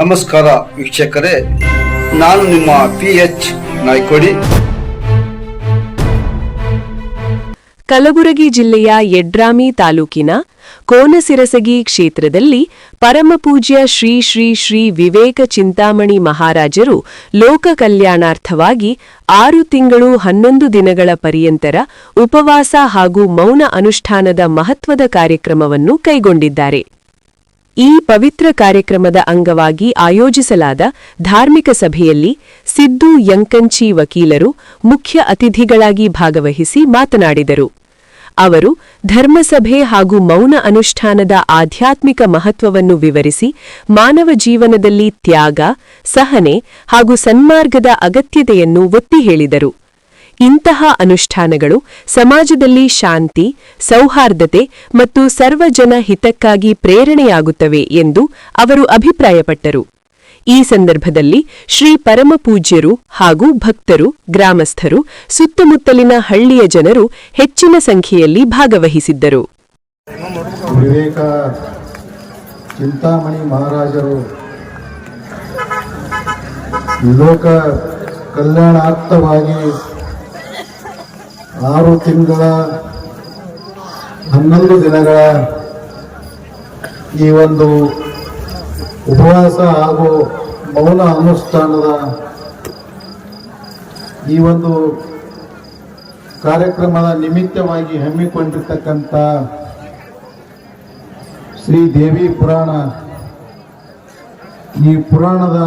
ನಮಸ್ಕಾರ ವೀಕ್ಷಕರೇ, ನಾನು ನಿಮ್ಮ PH ನಾಯ್ಕೋಡಿ. ಕಲಬುರಗಿ ಜಿಲ್ಲೆಯ ಯಡ್ರಾಮಿ ತಾಲೂಕಿನ ಕೋನಸಿರಸಗಿ ಕ್ಷೇತ್ರದಲ್ಲಿ ಪರಮಪೂಜ್ಯ ಶ್ರೀ ಶ್ರೀ ಶ್ರೀ ವಿವೇಕ ಚಿಂತಾಮಣಿ ಮಹಾರಾಜರು ಲೋಕ ಕಲ್ಯಾಣಾರ್ಥವಾಗಿ 6 ತಿಂಗಳು 11 ದಿನಗಳ ಪರ್ಯಂತರ ಉಪವಾಸ ಹಾಗೂ ಮೌನ ಅನುಷ್ಠಾನದ ಮಹತ್ವದ ಕಾರ್ಯಕ್ರಮವನ್ನು ಕೈಗೊಂಡಿದ್ದಾರೆ. ಈ ಪವಿತ್ರ ಕಾರ್ಯಕ್ರಮದ ಅಂಗವಾಗಿ ಆಯೋಜಿಸಲಾದ ಧಾರ್ಮಿಕ ಸಭೆಯಲ್ಲಿ ಸಿದ್ದು ಯಂಕಂಚಿ ವಕೀಲರು ಮುಖ್ಯ ಅತಿಥಿಗಳಾಗಿ ಭಾಗವಹಿಸಿ ಮಾತನಾಡಿದರು. ಅವರು ಧರ್ಮಸಭೆ ಹಾಗೂ ಮೌನ ಅನುಷ್ಠಾನದ ಆಧ್ಯಾತ್ಮಿಕ ಮಹತ್ವವನ್ನು ವಿವರಿಸಿ ಮಾನವ ಜೀವನದಲ್ಲಿ ತ್ಯಾಗ, ಸಹನೆ ಹಾಗೂ ಸನ್ಮಾರ್ಗದ ಅಗತ್ಯತೆಯನ್ನು ಒತ್ತಿ ಹೇಳಿದರು. ಇಂತಹ ಅನುಷ್ಠಾನಗಳು ಸಮಾಜದಲ್ಲಿ ಶಾಂತಿ, ಸೌಹಾರ್ದತೆ ಮತ್ತು ಸರ್ವಜನ ಹಿತಕ್ಕಾಗಿ ಪ್ರೇರಣೆಯಾಗುತ್ತವೆ ಎಂದು ಅವರು ಅಭಿಪ್ರಾಯಪಟ್ಟರು. ಈ ಸಂದರ್ಭದಲ್ಲಿ ಶ್ರೀ ಪರಮಪೂಜ್ಯರು ಹಾಗೂ ಭಕ್ತರು, ಗ್ರಾಮಸ್ಥರು, ಸುತ್ತಮುತ್ತಲಿನ ಹಳ್ಳಿಯ ಜನರು ಹೆಚ್ಚಿನ ಸಂಖ್ಯೆಯಲ್ಲಿ ಭಾಗವಹಿಸಿದ್ದರು. ವಿವೇಕ ಚಿಂತಾಮಣಿ ಮಹಾರಾಜರು ಲೋಕ ಕಲ್ಯಾಣಾರ್ಥವಾಗಿ 6 ತಿಂಗಳ 11 ದಿನಗಳ ಈ ಒಂದು ಉಪವಾಸ ಹಾಗೂ ಮೌನ ಅನುಷ್ಠಾನದ ಈ ಒಂದು ಕಾರ್ಯಕ್ರಮದ ನಿಮಿತ್ತವಾಗಿ ಹಮ್ಮಿಕೊಂಡಿರ್ತಕ್ಕಂಥ ಶ್ರೀ ದೇವಿ ಪುರಾಣ, ಈ ಪುರಾಣದ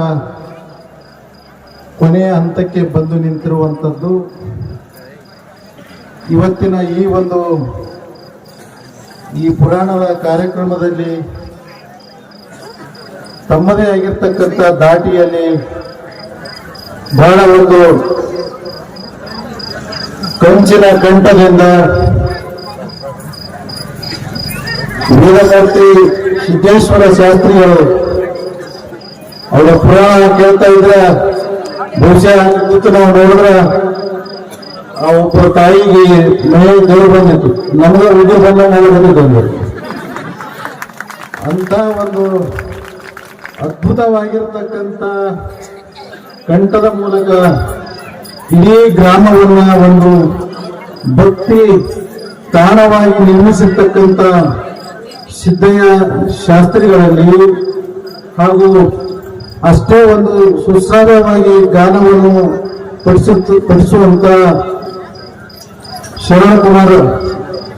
ಕೊನೆಯ ಹಂತಕ್ಕೆ ಬಂದು ನಿಂತಿರುವಂಥದ್ದು. ಇವತ್ತಿನ ಈ ಪುರಾಣದ ಕಾರ್ಯಕ್ರಮದಲ್ಲಿ ತಮ್ಮದೇ ಆಗಿರ್ತಕ್ಕಂಥ ದಾಟಿಯಲ್ಲಿ ಬಹಳ ಒಂದು ಕಂಚಿನ ಕಂಠದಿಂದ ವೀರಮೂರ್ತಿ ಸಿದ್ದೇಶ್ವರ ಶಾಸ್ತ್ರಿಗಳು ಅವರ ಪುರಾಣ ಕೇಳ್ತಾ ಇದ್ರೆ ಬಹುಶಃ ನಾವು ನೋಡಿದ್ರೆ ಆ ಒಬ್ಬರ ತಾಯಿಗೆ ಮನೆ ದೇವರು ಬಂದಿತ್ತು, ನಮ್ಗೆ ವಿದ್ಯೆ ಬಂದಿದ್ದು. ಅಂತ ಒಂದು ಅದ್ಭುತವಾಗಿರ್ತಕ್ಕಂಥ ಕಂಠದ ಮೂಲಕ ಇಡೀ ಗ್ರಾಮವನ್ನ ಒಂದು ಭಕ್ತಿ ತಾಣವಾಗಿ ನಿರ್ಮಿಸಿರ್ತಕ್ಕಂಥ ಸಿದ್ದಯ್ಯ ಶಾಸ್ತ್ರಿಗಳಲ್ಲಿ ಹಾಗೂ ಅಷ್ಟೇ ಒಂದು ಸುಸ್ರಾರವಾಗಿ ಗಾನವನ್ನು ಪಡಿಸುವಂತ ಶರಣಕುಮಾರ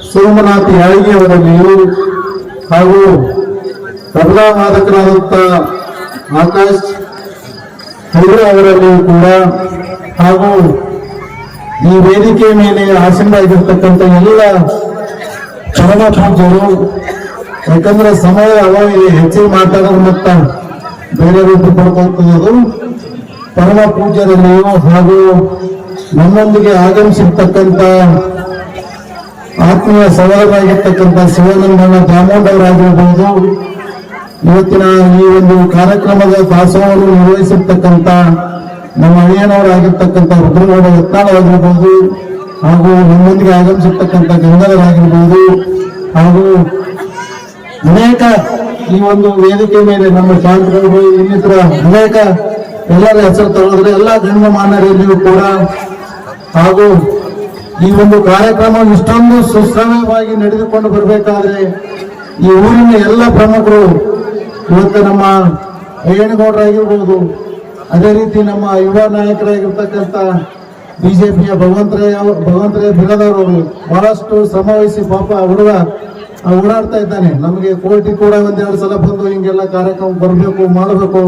ಸೋಮನಾಥ್ ಯಾಳಿಗೆ ಅವರಲ್ಲಿಯೂ ಹಾಗೂ ತಬಲಾ ವಾದಕರಾದಂಥ ಆಕಾಶ್ ಹೆಗ್ಡೆ ಅವರಲ್ಲಿಯೂ ಕೂಡ ಹಾಗೂ ಈ ವೇದಿಕೆ ಮೇಲೆ ಆಸೀನರಾಗಿರ್ತಕ್ಕಂಥ ಎಲ್ಲ ಪರಮ ಪೂಜ್ಯರು, ಯಾಕಂದ್ರೆ ಸಮಯ ಅವಾಗ ಹೆಚ್ಚಿಗೆ ಮಾತಾಡೋದು ಮತ್ತ ಬೇರೆ ರೀತಿ ಪಡ್ಕೊಳ್ತದ್ದು, ಪರಮ ಪೂಜ್ಯರಲ್ಲಿಯೂ ಹಾಗೂ ನಮ್ಮೊಂದಿಗೆ ಆಗಮಿಸಿರ್ತಕ್ಕಂಥ ಆತ್ಮೀಯ ಸಹೋದರರಾಗಿರ್ತಕ್ಕಂಥ ಶಿವಾನಂದನ ದಾಮೋದರರಾಗಿರಬಹುದು, ಇವತ್ತಿನ ಈ ಒಂದು ಕಾರ್ಯಕ್ರಮದ ದಾಸೋಹವನ್ನು ನಿರ್ವಹಿಸಿರ್ತಕ್ಕಂಥ ನಮ್ಮ ಅಳಿಯನವರಾಗಿರ್ತಕ್ಕಂಥ ರುದ್ರಗೌಡ ಯತ್ನಾಳವಾಗಿರ್ಬೋದು, ಹಾಗೂ ನಮ್ಮೊಂದಿಗೆ ಆಗಮಿಸಿರ್ತಕ್ಕಂಥ ಗಂಗಾಧರಾಗಿರ್ಬೋದು, ಹಾಗೂ ಅನೇಕ ಈ ಒಂದು ವೇದಿಕೆ ಮೇಲೆ ನಮ್ಮ ಶಾಂತಗೌಡರು ಇನ್ನಿತರ ಅನೇಕ ಎಲ್ಲರ ಹೆಸರು ತಗೊಳಿದ್ರೆ ಎಲ್ಲ ಗಣ್ಯಮಾನ್ಯರಲ್ಲಿಯೂ ಕೂಡ ಹಾಗೂ ಈ ಒಂದು ಕಾರ್ಯಕ್ರಮ ಇಷ್ಟೊಂದು ಸುಶ್ರಮವಾಗಿ ನಡೆದುಕೊಂಡು ಬರಬೇಕಾದ್ರೆ ಈ ಊರಿನ ಎಲ್ಲ ಪ್ರಮುಖರು, ಇವತ್ತು ನಮ್ಮ ಅಯ್ಯನಗೌಡರಾಗಿರ್ಬೋದು, ಅದೇ ರೀತಿ ನಮ್ಮ ಯುವ ನಾಯಕರಾಗಿರ್ತಕ್ಕಂಥ ಬಿಜೆಪಿಯ ಭಗವಂತರೇ ಬಿರದವರು ಬಹಳಷ್ಟು ಶ್ರಮ ವಹಿಸಿ ಪಾಪ ಹುಡುಗ ಓಡಾಡ್ತಾ ಇದ್ದಾನೆ. ನಮಗೆ ಕೋರ್ಟಿಗೆ ಕೂಡ 1-2 ಸಲ ಬಂದು ಹಿಂಗೆಲ್ಲ ಕಾರ್ಯಕ್ರಮ ಬರಬೇಕು ಮಾಡಬೇಕು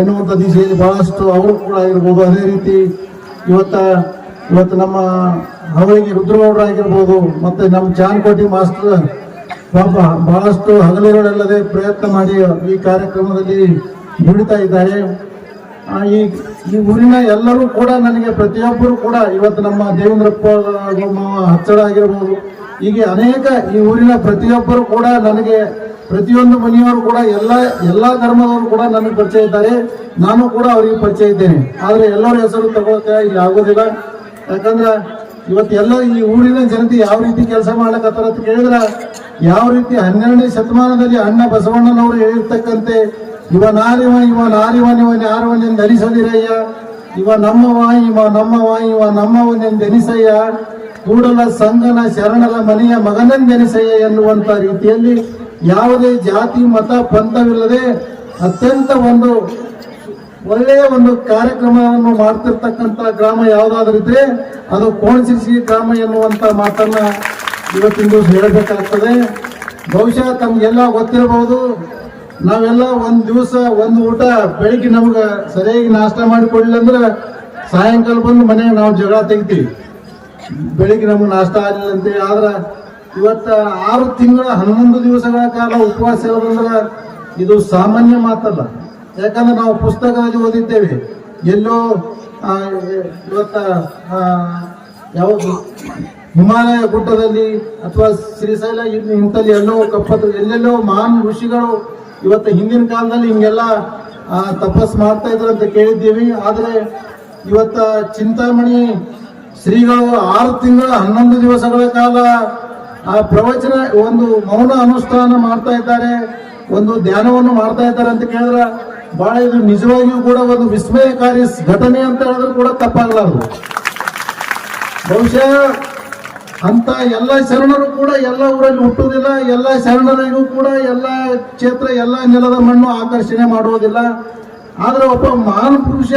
ಎನ್ನುವಂಥ ದಿಶೆಯಲ್ಲಿ ಬಹಳಷ್ಟು ಅವರು ಕೂಡ ಆಗಿರ್ಬೋದು. ಅದೇ ರೀತಿ ಇವತ್ತು ನಮ್ಮ ಹವಳಿಗೆ ರುದ್ರಗೌಡರಾಗಿರ್ಬೋದು, ಮತ್ತೆ ನಮ್ಮ ಜಾನ್ಕೋಟಿ ಮಾಸ್ಟರ್ ಪಾಪ ಬಹಳಷ್ಟು ಹಗಲಿರುಳಲ್ಲದೆ ಪ್ರಯತ್ನ ಮಾಡಿ ಈ ಕಾರ್ಯಕ್ರಮದಲ್ಲಿ ದುಡಿತಾ ಇದ್ದಾರೆ. ಈ ಊರಿನ ಎಲ್ಲರೂ ಕೂಡ ನನಗೆ ಪ್ರತಿಯೊಬ್ಬರು ಕೂಡ ಇವತ್ತು ನಮ್ಮ ದೇವೇಂದ್ರಪ್ಪ ಹಚ್ಚಳ ಆಗಿರ್ಬೋದು, ಹೀಗೆ ಅನೇಕ ಈ ಊರಿನ ಪ್ರತಿಯೊಬ್ಬರು ಕೂಡ ನನಗೆ, ಪ್ರತಿಯೊಂದು ಮನೆಯವರು ಕೂಡ ಎಲ್ಲ ಧರ್ಮದವರು ಕೂಡ ನನಗೆ ಪರಿಚಯ ಇದ್ದಾರೆ, ನಾನು ಕೂಡ ಅವರಿಗೆ ಪರಿಚಯ ಇದ್ದೇನೆ. ಆದರೆ ಎಲ್ಲರ ಹೆಸರು ತಗೊಳಕ್ಕೆ ಇಲ್ಲಿ ಆಗೋದಿಲ್ಲ. ಯಾಕಂದ್ರೆ ಇವತ್ತು ಎಲ್ಲ ಈ ಊರಿನ ಜನತೆ ಯಾವ ರೀತಿ ಕೆಲಸ ಮಾಡ್ಲಕತ್ತಾರ ಅಂತ ಕೇಳಿದ್ರೆ, ಯಾವ ರೀತಿ 12ನೇ ಶತಮಾನದಲ್ಲಿ ಅಣ್ಣ ಬಸವಣ್ಣನವರು ಹೇಳಿರ್ತಕ್ಕಂತೆ ಇವ ನಾರಿವ ಯಾರವನೆಂದು ಅನಿಸದಿರಯ್ಯ, ಇವ ನಮ್ಮವನೆಂದು ಎನಿಸಯ್ಯ, ಕೂಡಲ ಸಂಗನ ಶರಣರ ಮನೆಯ ಮಗನೆಂದೆನಿಸಯ್ಯ ಎನ್ನುವಂತ ರೀತಿಯಲ್ಲಿ ಯಾವುದೇ ಜಾತಿ ಮತ ಪಂಥವಿಲ್ಲದೆ ಅತ್ಯಂತ ಒಂದು ಒಳ್ಳೆಯ ಒಂದು ಕಾರ್ಯಕ್ರಮವನ್ನು ಮಾಡ್ತಿರ್ತಕ್ಕಂಥ ಗ್ರಾಮ ಯಾವುದಾದ್ರೂ ಇದ್ರೆ ಅದು ಕೋಣಸಿರಿಸಿ ಗ್ರಾಮ ಎನ್ನುವಂತ ಮಾತನ್ನ ಇವತ್ತಿನ ದಿವಸ ಹೇಳಬೇಕಾಗ್ತದೆ. ಬಹುಶಃ ತಮ್ಗೆಲ್ಲ ಗೊತ್ತಿರಬಹುದು, ನಾವೆಲ್ಲ ಒಂದು ದಿವಸ ಒಂದು ಊಟ ಬೆಳಿಗ್ಗೆ ನಮ್ಗೆ ಸರಿಯಾಗಿ ನಾಷ್ಟ ಮಾಡಿಕೊಡ್ಲಿಲ್ಲ ಅಂದ್ರೆ ಸಾಯಂಕಾಲ ಬಂದು ಮನೆಗೆ ನಾವು ಜಗಳ ತೆಗಿತೀವಿ, ಬೆಳಿಗ್ಗೆ ನಮ್ಗೆ ನಾಷ್ಟ ಆಗಲಿಲ್ಲ ಅಂತೇಳಿ. ಆದ್ರೆ ಇವತ್ತ 6 ತಿಂಗಳ 11 ದಿವಸಗಳ ಕಾಲ ಉಪವಾಸ ಇರೋದಂದ್ರೆ ಇದು ಸಾಮಾನ್ಯ ಮಾತಲ್ಲ. ಯಾಕಂದ್ರೆ ನಾವು ಪುಸ್ತಕದಲ್ಲಿ ಓದಿದ್ದೇವೆ, ಎಲ್ಲೋ ಇವತ್ತ ಯಾವುದು ಹಿಮಾಲಯ ಗುಡ್ಡದಲ್ಲಿ ಅಥವಾ ಶ್ರೀಶೈಲ ಇಂಥಲ್ಲಿ ಎಲ್ಲೆಲ್ಲೋ ಮಹಾನ್ ಋಷಿಗಳು ಇವತ್ತು ಹಿಂದಿನ ಕಾಲದಲ್ಲಿ ಹಿಂಗೆಲ್ಲ ತಪಸ್ ಮಾಡ್ತಾ ಇದ್ರು ಅಂತ ಕೇಳಿದ್ದೀವಿ. ಆದರೆ ಇವತ್ತ ಚಿಂತಾಮಣಿ ಶ್ರೀಗಳು 6 ತಿಂಗಳ 11 ದಿವಸಗಳ ಕಾಲ ಆ ಪ್ರವಚನ ಒಂದು ಮೌನ ಅನುಷ್ಠಾನ ಮಾಡ್ತಾ ಇದ್ದಾರೆ, ಒಂದು ಧ್ಯಾನವನ್ನು ಮಾಡ್ತಾ ಇದ್ದಾರೆ ಅಂತ ಕೇಳಿದ್ರೆ ಬಹಳ ಇದು ನಿಜವಾಗಿಯೂ ಕೂಡ ಒಂದು ವಿಸ್ಮಯಕಾರಿ ಘಟನೆ ಅಂತ ಹೇಳಿದ್ರು ಕೂಡ ತಪ್ಪಾಗಲಾರದು. ಬಹುಶಃ ಅಂತ ಎಲ್ಲ ಶರಣರು ಕೂಡ ಎಲ್ಲ ಊರಲ್ಲಿ ಹುಟ್ಟುವುದಿಲ್ಲ, ಎಲ್ಲ ಶರಣರಿಗೂ ಕೂಡ ಎಲ್ಲ ಕ್ಷೇತ್ರ ಎಲ್ಲ ನೆಲದ ಮಣ್ಣು ಆಕರ್ಷಣೆ ಮಾಡುವುದಿಲ್ಲ. ಆದ್ರೆ ಒಬ್ಬ ಮಹಾನ್ ಪುರುಷ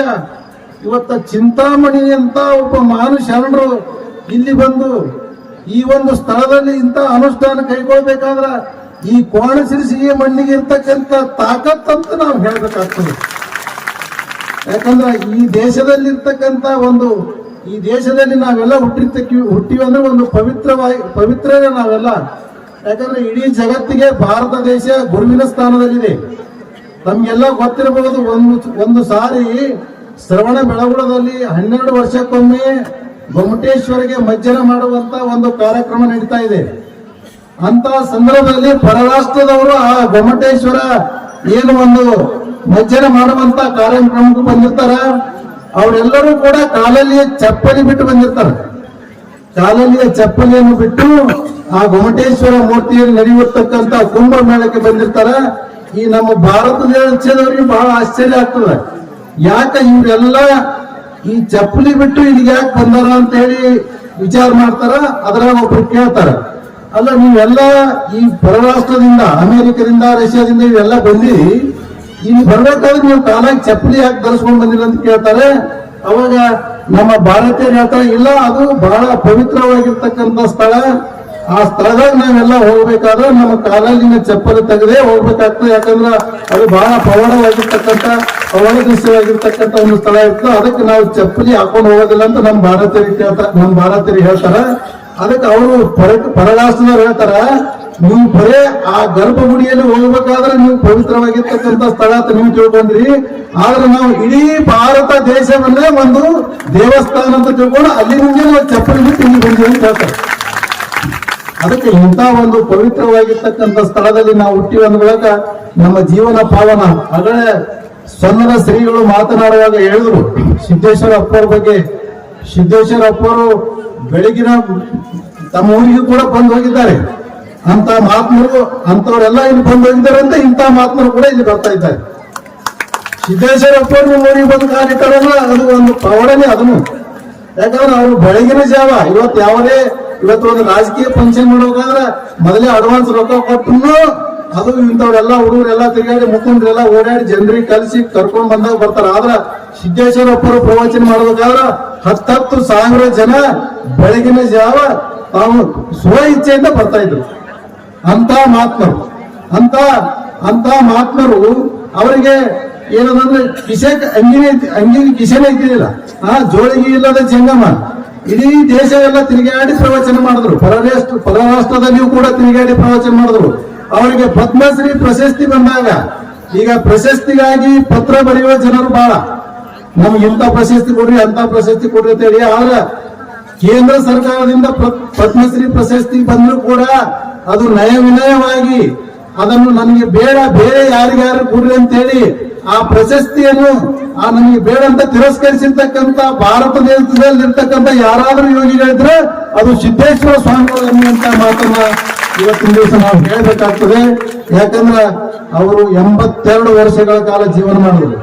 ಇವತ್ತ ಚಿಂತಾಮಣಿ ಅಂತ ಒಬ್ಬ ಮಹಾನ್ ಶರಣರು ಇಲ್ಲಿ ಬಂದು ಈ ಒಂದು ಸ್ಥಳದಲ್ಲಿ ಇಂಥ ಅನುಷ್ಠಾನ ಕೈಗೊಳ್ಬೇಕಾದ್ರ ಈ ಕೋಣಸಿರಿಸಿಗೆ ಮಣ್ಣಿಗೆ ಇರ್ತಕ್ಕಂಥ ತಾಕತ್ತಂತ ನಾವು ಹೇಳ್ಬೇಕಾಗ್ತದೆ. ಯಾಕಂದ್ರೆ ಈ ದೇಶದಲ್ಲಿರ್ತಕ್ಕಂಥ ಈ ದೇಶದಲ್ಲಿ ನಾವೆಲ್ಲ ಹುಟ್ಟಿವಿ ಅಂದ್ರೆ ಒಂದು ಪವಿತ್ರನೇ ನಾವೆಲ್ಲ. ಯಾಕಂದ್ರೆ ಇಡೀ ಜಗತ್ತಿಗೆ ಭಾರತ ದೇಶ ಗುರುವಿನ ಸ್ಥಾನದಲ್ಲಿದೆ. ನಮ್ಗೆಲ್ಲ ಗೊತ್ತಿರಬಹುದು, ಒಂದು ಸಾರಿ ಶ್ರವಣ ಬೆಳಗುಳದಲ್ಲಿ 12 ವರ್ಷಕ್ಕೊಮ್ಮೆ ಗೊಮ್ಮಟೇಶ್ವರಿಗೆ ಮಜ್ಜನ ಮಾಡುವಂತ ಒಂದು ಕಾರ್ಯಕ್ರಮ ನಡೀತಾ ಇದೆ. ಅಂತ ಸಂದರ್ಭದಲ್ಲಿ ಪರರಾಷ್ಟ್ರದವರು ಆ ಗೊಮ್ಮಟೇಶ್ವರ ಏನು ಒಂದು ಮಜ್ಜನ ಮಾಡುವಂತ ಕಾರ್ಯಕ್ರಮಕ್ಕೆ ಬಂದಿರ್ತಾರ. ಅವರೆಲ್ಲರೂ ಕೂಡ ಕಾಲಲ್ಲಿಯ ಚಪ್ಪಲಿ ಬಿಟ್ಟು ಬಂದಿರ್ತಾರೆ. ಕಾಲಲ್ಲಿಯ ಚಪ್ಪಲಿಯನ್ನು ಬಿಟ್ಟು ಆ ಗೊಮ್ಮಟೇಶ್ವರ ಮೂರ್ತಿಯಲ್ಲಿ ನಡೆಯುತ್ತಕ್ಕಂತ ಕುಂಭಮೇಳಕ್ಕೆ ಬಂದಿರ್ತಾರ. ಈ ನಮ್ಮ ಭಾರತ ದೇಶದವರಿಗೆ ಬಹಳ ಆಶ್ಚರ್ಯ ಆಗ್ತದೆ, ಯಾಕೆ ಇವರೆಲ್ಲ ಈ ಚಪ್ಪಲಿ ಬಿಟ್ಟು ಇಲ್ಲಿಗೆ ಯಾಕೆ ಬಂದಾರ ಅಂತ ಹೇಳಿ ವಿಚಾರ ಮಾಡ್ತಾರ. ಅದ್ರಾಗ ಒಬ್ರು ಕೇಳ್ತಾರ, ಅಲ್ಲ ನೀವೆಲ್ಲ ಈ ಪರರಾಷ್ಟ್ರದಿಂದ ಅಮೆರಿಕದಿಂದ ರಷ್ಯಾದಿಂದ ಇವೆಲ್ಲ ಬಂದಿರಿ, ಇಲ್ಲಿ ಬರ್ಬೇಕಾದ್ರೆ ನೀವು ಕಾಲಾಗಿ ಚಪ್ಪಲಿ ಯಾಕೆ ಧರಿಸ್ಕೊಂಡು ಬಂದಿಲ್ಲ ಅಂತ ಕೇಳ್ತಾರೆ. ಅವಾಗ ನಮ್ಮ ಭಾರತೀಯರು ಹೇಳ್ತಾರೆ, ಇಲ್ಲ ಅದು ಬಹಳ ಪವಿತ್ರವಾಗಿರ್ತಕ್ಕಂಥ ಸ್ಥಳ, ಆ ಸ್ಥಳದಾಗ ನಾವೆಲ್ಲ ಹೋಗ್ಬೇಕಾದ್ರೆ ನಮ್ಮ ಕಾಲಲ್ಲಿನ ಚಪ್ಪಲಿ ತೆಗೆದೇ ಹೋಗ್ಬೇಕಾಗ್ತದೆ. ಯಾಕಂದ್ರೆ ಅದು ಬಹಳ ಪವಾಡವಾಗಿರ್ತಕ್ಕಂಥ ಪವಾಡದೃಶ್ಯವಾಗಿರ್ತಕ್ಕಂಥ ಒಂದು ಸ್ಥಳ ಇರ್ತದೆ, ಅದಕ್ಕೆ ನಾವು ಚಪ್ಪಲಿ ಹಾಕೊಂಡು ಹೋಗೋದಿಲ್ಲ ಅಂತ ನಮ್ಮ ಭಾರತೀಯರು ಹೇಳ್ತಾರ. ಅದಕ್ಕೆ ಅವರು ಪರರಾಷ್ಟ್ರದವ್ರು ಹೇಳ್ತಾರ, ನೀವು ಬರೇ ಆ ಗರ್ಭಗುಡಿಯಲ್ಲಿ ಹೋಗ್ಬೇಕಾದ್ರೆ ನೀವು ಪವಿತ್ರವಾಗಿರ್ತಕ್ಕಂಥ ಸ್ಥಳ ಅಂತ ನೀವು ತಿಳ್ಕೊಂಡ್ರಿ, ಆದ್ರೆ ನಾವು ಇಡೀ ಭಾರತ ದೇಶವನ್ನೇ ಒಂದು ದೇವಸ್ಥಾನ ಅಂತ ತಿಳ್ಕೊಂಡು ಅಲ್ಲಿ ನಿಮಗೆ ನಾವು ಚಪ್ಪಲಿ ಬಿಟ್ಟು ಇಲ್ಲಿ ಬಂದಿವಿ ಅಂತ ಹೇಳ್ತಾರೆ. ಅದಕ್ಕೆ ಇಂಥ ಒಂದು ಪವಿತ್ರವಾಗಿರ್ತಕ್ಕಂಥ ಸ್ಥಳದಲ್ಲಿ ನಾವು ಹುಟ್ಟಿ ಅಂದ ಬಳಿಕ ನಮ್ಮ ಜೀವನ ಪಾವನ. ಆಗಲೇ ಸೊನ್ನದ ಶ್ರೀಗಳು ಮಾತನಾಡುವಾಗ ಹೇಳಿದ್ರು ಸಿದ್ದೇಶ್ವರ ಅಪ್ಪವ್ರ ಬಗ್ಗೆ. ಸಿದ್ದೇಶ್ವರ ಅಪ್ಪವರು ಬೆಳಗಿನ ತಮ್ಮ ಊರಿಗೂ ಕೂಡ ಬಂದು ಹೋಗಿದ್ದಾರೆ. ಅಂತ ಮಹಾತ್ಮರು ಅಂತವರೆಲ್ಲ ಇಲ್ಲಿ ಬಂದು ಹೋಗಿದ್ದಾರೆ ಅಂತ ಇಂಥ ಮಹಾತ್ಮರು ಕೂಡ ಇಲ್ಲಿ ಬರ್ತಾ ಇದ್ದಾರೆ. ಸಿದ್ದೇಶ್ವರ ಅಪ್ಪವ್ರು ನಿಮ್ಮ ಊರಿಗೆ ಬಂದು ಕಾಲಿಟ್ಟಾರಲ್ಲ, ಅದು ಒಂದು ಪವಾಡನೆ ಅದನ್ನು. ಯಾಕಂದ್ರೆ ಅವರು ಬೆಳಗಿನ ಜಾವ ಇವತ್ತು ಒಂದು ರಾಜಕೀಯ ಫಂಕ್ಷನ್ ಮಾಡೋಕಾದ್ರೆ ಮೊದಲೇ ಅಡ್ವಾನ್ಸ್ ರೊಕ್ಕ ಕೊಟ್ಟು ಅದು ಇಂಥವ್ರೆಲ್ಲ ಹುಡುಗರೆಲ್ಲ ತಿರುಗಾಡಿ ಮುಖಂಡ್ರೆಲ್ಲ ಓಡಾಡಿ ಜನರಿಗೆ ಕಲಿಸಿ ಕರ್ಕೊಂಡ್ ಬಂದಾಗ ಬರ್ತಾರ. ಆದ್ರ ಸಿದ್ದೇಶ್ವರ ಅಪ್ಪರು ಪ್ರವಚನ ಮಾಡ್ಬೇಕಾದ್ರ 10,000 ಜನ ಬೆಳಗಿನ ಜಾವ ತಾವು ಸ್ವ ಇಚ್ಛೆಯಿಂದ ಬರ್ತಾ ಇದ್ರು. ಅಂತ ಮಹಾತ್ಮರು ಅವರಿಗೆ ಏನಂದ್ರೆ ಅಂಗಿಗೆ ಕಿಶೆನೇ ಇದ್ದಿಲ್ಲ, ಜೋಳಿಗೆ ಇಲ್ಲದ ಜಂಗಮ. ಇಡೀ ದೇಶವೆಲ್ಲ ತಿರುಗಾಡಿ ಪ್ರವಚನ ಮಾಡಿದ್ರು. ಪರರಾಷ್ಟ್ರದಲ್ಲಿಯೂ ಕೂಡ ತಿರುಗಾಡಿ ಪ್ರವಚನ ಮಾಡಿದ್ರು. ಅವರಿಗೆ ಪದ್ಮಶ್ರೀ ಪ್ರಶಸ್ತಿ ಬಂದಾಗ ಈಗ ಪ್ರಶಸ್ತಿಗಾಗಿ ಪತ್ರ ಬರೆಯುವ ಜನರು ಬಹಳ, ನಮ್ಗೆ ಇಂಥ ಪ್ರಶಸ್ತಿ ಕೊಡ್ರಿ ಅಂತ ಪ್ರಶಸ್ತಿ ಕೊಡ್ರಿ ಅಂತ ಹೇಳಿ. ಆದ್ರೆ ಕೇಂದ್ರ ಸರ್ಕಾರದಿಂದ ಪದ್ಮಶ್ರೀ ಪ್ರಶಸ್ತಿ ಬಂದ್ರು ಕೂಡ ಅದು ನಯವಿನಯವಾಗಿ ಅದನ್ನು ನನಗೆ ಬೇಡ, ಬೇರೆ ಯಾರಿಗಾರು ಕೊಡ್ರಿ ಅಂತ ಹೇಳಿ ಆ ಪ್ರಶಸ್ತಿಯನ್ನು ನನಗೆ ಬೇಡ ಅಂತ ತಿರಸ್ಕರಿಸಿರ್ತಕ್ಕಂಥ ಭಾರತ ದೇಶದಲ್ಲಿ ಇರ್ತಕ್ಕಂಥ ಯಾರಾದ್ರೂ ಯೋಗಿಗಳಿದ್ರೆ ಅದು ಸಿದ್ದೇಶ್ವರ ಸ್ವಾಮಿಗಳು ಎನ್ನುವಂತ ಮಾತನ್ನ ಇವತ್ತಿನ ದಿವಸ ನಾವು ಹೇಳ್ಬೇಕಾಗ್ತದೆ. ಯಾಕಂದ್ರೆ ಅವರು 82 ವರ್ಷಗಳ ಕಾಲ ಜೀವನ ಮಾಡಿದ್ರು.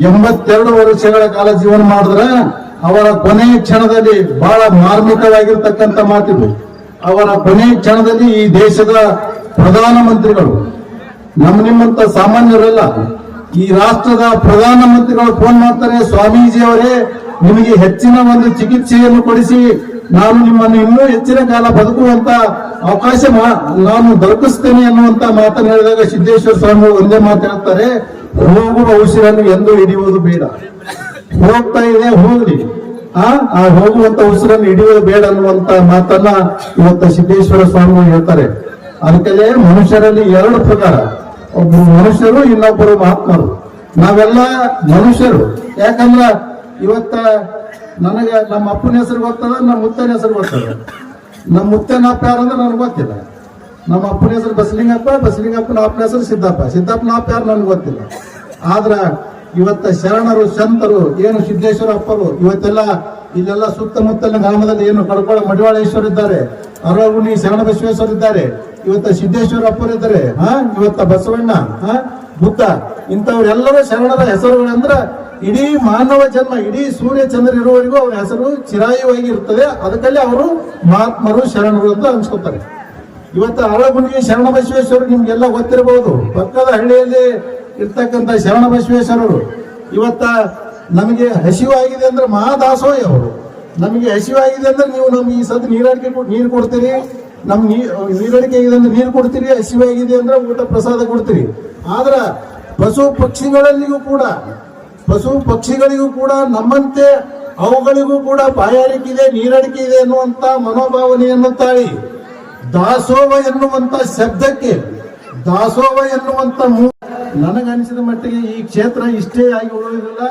82 ವರ್ಷಗಳ ಕಾಲ ಜೀವನ ಮಾಡಿದ್ರೆ ಅವರ ಕೊನೆಯ ಕ್ಷಣದಲ್ಲಿ ಬಹಳ ಮಾರ್ಮಿಕವಾಗಿರ್ತಕ್ಕಂಥ ಮಾತಿದು. ಅವರ ಕೊನೆಯ ಕ್ಷಣದಲ್ಲಿ ಈ ದೇಶದ ಪ್ರಧಾನಮಂತ್ರಿಗಳು, ನಿಮ್ಮಂತ ಸಾಮಾನ್ಯರಲ್ಲ, ಈ ರಾಷ್ಟ್ರದ ಪ್ರಧಾನಮಂತ್ರಿಗಳು ಫೋನ್ ಮಾಡ್ತಾರೆ, ಸ್ವಾಮೀಜಿ ಅವರೇ ನಿಮಗೆ ಹೆಚ್ಚಿನ ಒಂದು ಚಿಕಿತ್ಸೆಯನ್ನು ಕೊಡಿಸಿ ನಾನು ನಿಮ್ಮನ್ನು ಇನ್ನೂ ಹೆಚ್ಚಿನ ಕಾಲ ಬದುಕುವಂತ ಅವಕಾಶ ನಾನು ದೊರಕಿಸ್ತೇನೆ ಅನ್ನುವಂತ ಮಾತನ್ನು ಹೇಳಿದಾಗ ಸಿದ್ದೇಶ್ವರ ಸ್ವಾಮಿ ಒಂದೇ ಮಾತು ಹೇಳ್ತಾರೆ, ಹೋಗುವ ಉಸಿರನ್ನು ಎಂದು ಹಿಡಿಯುವುದು ಬೇಡ. ಹೋಗ್ತಾ ಇದೆ ಹೋಗ್ಲಿ, ಆ ಹೋಗುವಂತ ಉಸಿರನ್ನು ಹಿಡಿಯುವುದು ಬೇಡ ಅನ್ನುವಂತ ಮಾತನ್ನ ಇವತ್ತು ಸಿದ್ದೇಶ್ವರ ಸ್ವಾಮಿಗಳು ಹೇಳ್ತಾರೆ. ಅದಕ್ಕೆ ಮನುಷ್ಯರಲ್ಲಿ 2 ಪ್ರಕಾರ, ಒಬ್ಬರು ಮನುಷ್ಯರು, ಇನ್ನೊಬ್ಬರು ಮಹಾತ್ಮರು. ನಾವೆಲ್ಲ ಮನುಷ್ಯರು. ಯಾಕಂದ್ರ ಇವತ್ತ ನನಗೆ ನಮ್ಮ ಅಪ್ಪನ ಹೆಸರು ಗೊತ್ತದ, ನಮ್ಮ ಮುತ್ತನ ಹೆಸರು ಗೊತ್ತದ. ನಮ್ಮ ಮುತ್ತನ ಅಪ್ಪ ಯಾರಂದ್ರೆ ನನಗೆ ಗೊತ್ತಿಲ್ಲ. ನಮ್ಮ ಅಪ್ಪನ ಹೆಸರು ಬಸಲಿಂಗಪ್ಪನ ಅಪ್ಪನ ಹೆಸರು ಸಿದ್ದಪ್ಪನ ಅಪ್ಪ ಯಾರು ನನಗೆ ಗೊತ್ತಿಲ್ಲ. ಆದ್ರ ಇವತ್ತ ಶರಣರು ಸಂತರು ಏನು ಸಿದ್ದೇಶ್ವರ ಅಪ್ಪರು ಇವತ್ತೆಲ್ಲ ಇಲ್ಲೆಲ್ಲ ಸುತ್ತಮುತ್ತಲಿನ ಗ್ರಾಮದಲ್ಲಿ ಏನು ಕಡ್ಕೊಳ ಮಡಿವಾಳೇಶ್ವರ ಇದ್ದಾರೆ, ಅರಗುಣಿ ಶರಣ ಬಸವೇಶ್ವರ ಇದ್ದಾರೆ, ಇವತ್ತ ಸಿದ್ದೇಶ್ವರ ಅಪ್ಪರು ಇದ್ದಾರೆ, ಇವತ್ತ ಬಸವಣ್ಣ, ಬುದ್ಧ, ಇಂಥವ್ರೆಲ್ಲರೂ ಶರಣರ ಹೆಸರುಗಳಂದ್ರ ಇಡೀ ಮಾನವ ಜನ್ಮ, ಇಡೀ ಸೂರ್ಯ ಚಂದ್ರ ಇರುವವರೆಗೂ ಅವ್ರ ಹೆಸರು ಚಿರಾಯುವಾಗಿ ಇರ್ತದೆ. ಅದಕ್ಕಲ್ಲಿ ಅವರು ಮಹಾತ್ಮರು ಶರಣರು ಅಂತ ಅನ್ಸ್ಕೊತಾರೆ. ಇವತ್ತು ಅರಗುಣಿಗೆ ಶರಣ ಬಸವೇಶ್ವರರು ನಿಮ್ಗೆಲ್ಲ ಗೊತ್ತಿರಬಹುದು. ಪಕ್ಕದ ಹಳ್ಳಿಯಲ್ಲಿ ಇರ್ತಕ್ಕಂಥ ಶರಣ ಬಸವೇಶ್ವರರು ಇವತ್ತ ನಮಗೆ ಹಸಿವಾಗಿದೆ ಅಂದ್ರೆ ಮಹಾದಾಸೋಹ ಅವರು. ನಮಗೆ ಹಸಿವಾಗಿದೆ ಅಂದ್ರೆ ನೀವು ನಮ್ಗೆ ಈ ಸದ್ ನೀರು ಕೊಡ್ತೀರಿ, ನಮ್ ನೀರಡಿಕೆ ಆಗಿದೆ ಅಂದ್ರೆ ನೀರು ಕೊಡ್ತೀರಿ, ಹಸಿವಾಗಿದೆ ಅಂದ್ರೆ ಊಟ ಪ್ರಸಾದ ಕೊಡ್ತೀರಿ. ಆದ್ರ ಪಶು ಪಕ್ಷಿಗಳಿಗೂ ಕೂಡ ನಮ್ಮಂತೆ ಅವುಗಳಿಗೂ ಕೂಡ ಬಾಯಾರಿಕೆ ಇದೆ, ನೀರಡಿಕೆ ಇದೆ ಎನ್ನುವಂತ ಮನೋಭಾವನೆಯನ್ನು ತಾಳಿ ದಾಸೋಹ ಎನ್ನುವಂತ ಶಬ್ದಕ್ಕೆ, ದಾಸೋಹ ಎನ್ನುವಂತ ನನಗನಿಸಿದ ಮಟ್ಟಿಗೆ ಈ ಕ್ಷೇತ್ರ ಇಷ್ಟೇ ಆಗಿ ಉಳಿದಿಲ್ಲ.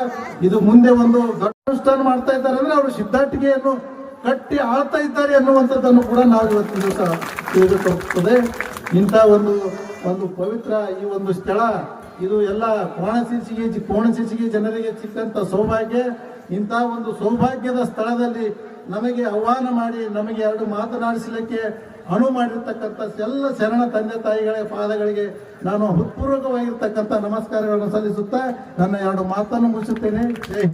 ಇದು ಮುಂದೆ ಒಂದು ದೊಡ್ಡ ಅನುಷ್ಠಾನ ಮಾಡ್ತಾ ಇದ್ದಾರೆ ಅಂದ್ರೆ ಅವರು ಸಿದ್ಧಾಟಿಕೆಯನ್ನು ಕಟ್ಟಿ ಆಳ್ತಾ ಇದ್ದಾರೆ ಎನ್ನುವಂಥದ್ದನ್ನು ಕೂಡ ನಾವು ಇವತ್ತಿನ ದಿವಸ ತಿಳಿದುಕೊಳ್ಳುತ್ತದೆ. ಇಂಥ ಒಂದು ಪವಿತ್ರ ಈ ಒಂದು ಸ್ಥಳ, ಇದು ಎಲ್ಲ ಕೋಣಶಿರ್ಸಿಗೆ ಜನರಿಗೆ ಸಿಕ್ಕಂತ ಸೌಭಾಗ್ಯ. ಇಂಥ ಒಂದು ಸೌಭಾಗ್ಯದ ಸ್ಥಳದಲ್ಲಿ ನಮಗೆ ಆಹ್ವಾನ ಮಾಡಿ ನಮಗೆ 2 ಮಾತನಾಡಿಸಲಿಕ್ಕೆ ಅನುವು ಮಾಡಿರ್ತಕ್ಕಂಥ ಎಲ್ಲ ಶರಣ ತಂದೆ ತಾಯಿಗಳ ಪಾದಗಳಿಗೆ ನಾನು ಹೃತ್ಪೂರ್ವಕವಾಗಿರ್ತಕ್ಕಂಥ ನಮಸ್ಕಾರಗಳನ್ನು ಸಲ್ಲಿಸುತ್ತಾ ನನ್ನ 2 ಮಾತನ್ನು ಮುಗಿಸುತ್ತೇನೆ. ಜೈ